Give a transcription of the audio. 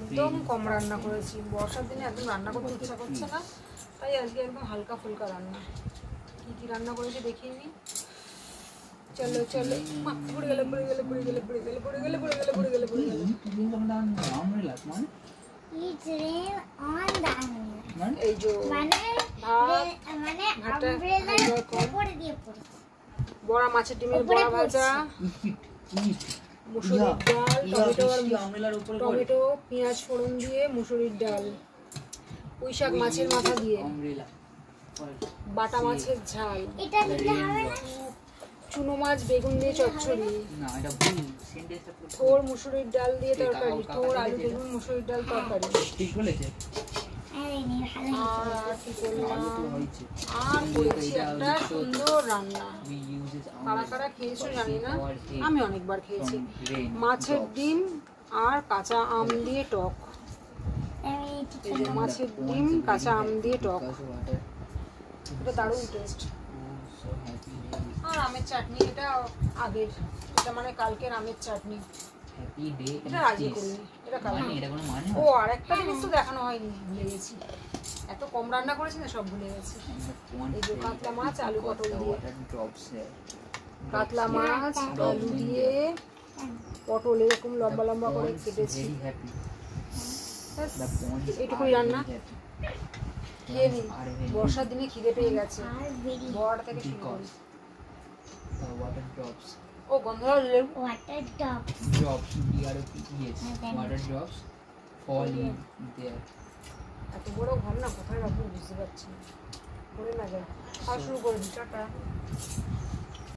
একদম কম রান্না করেছি, বর্ষার দিনে একদম রান্না করতে ইচ্ছা করছে না, তাই আজকে একদম হালকা ফুলকা রান্না। কি কি রান্না করেছি দেখিয়ে নি। চলো চলো, পড়ে গেলে পড়ে গেলে পড়ে গেলে পড়ে গেলে পড়ে গেলে পড়ে গেলে পড়ে গেলে পড়ে গেলে এই যে বড়া, মাছের ডিমের বড়া ভাজা, মুসুরির ডাল, টমেটো পেঁয়াজ ফোড়ন দিয়ে মুসুরির ডাল, পুঁই শাক মাছের মাথা দিয়ে, বাটা মাছের ঝাল, চুনো মাছ বেগুন দিয়ে চচ্চড়ি, থোর মুসুরির ডাল দিয়ে তরকারি, থোর আলু বেগুন মুসুরির ডাল তরকারি। আর করেছি একটা সুন্দর রান্না, কারা কারা খেয়েছো জানি না, আমি অনেকবার খেয়েছি। মাছের ডিম আর কাঁচা আম দিয়ে টক, মাছের ডিম কাঁচা আম দিয়ে টক, এটা দারুণ টেস্ট। আর আমের চাটনি, এটা আগের, এটা মানে কালকের আমের চাটনি, এটা আজকে করিনি, এটা কালকে। ও আর একটা জিনিস তো দেখানো হয়নি, ভুলে গেছি, এত কম রান্না করেছি না সব ভুলে গেছি। এই যে কাতলা মাছ আলু পটল দিয়ে, কাতলা মাছ আলু দিয়ে পটল এরকম লম্বা লম্বা করে কেটেছি, এইটুকুই রান্না। খেয়ে নিন, বর্ষার দিনে খিদে পেয়ে গেছে, বড় থেকে শুরু করি। ও গন্ধরাজ লেবু, water drops, drops DROPS, water drops fall in there. এত বড় ঘর না, কোথায় রাখবো বুঝতে পারছি না, করে না যায়। আর শুরু করে দিই, টাটা।